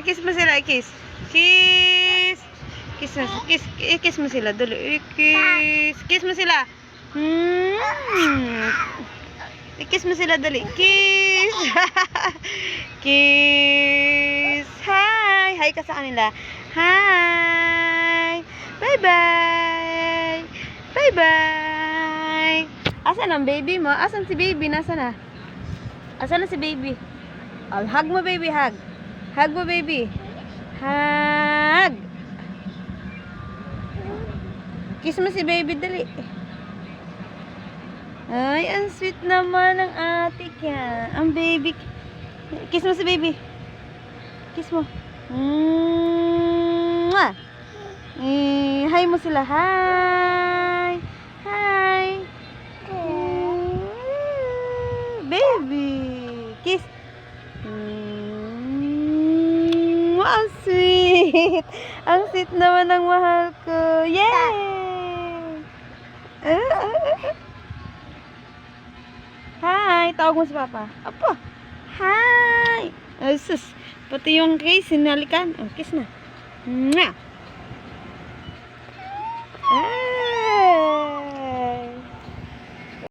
Kiss mo sila, kiss. Kiss. Kiss mo, kiss mo sila. Dali, kiss. Kiss mo sila. Kiss mo sila, dali. Kiss. Kiss. Hi. Hi ka sa kanila. Hi. Bye-bye. Bye-bye. Asan ang baby mo? Asan si baby? Nasaan na? Asan na si baby? Oh, hug mo, baby. Hug. Hug mo, baby. Hug. Kiss mo si baby, dali. Ay, ang sweet naman ng ate ka. Ang baby. Kiss mo si baby. Kiss mo. Mwah. Hi mo sila. Hi. Hi. Baby. Kiss. Ang sweet. Ang sweet naman ng mahal ko. Yay! Hi! Tawag mo si Papa. Apo! Hi! Sus! Pati yung kiss, sinalikan. Oh, kiss na. Mwah!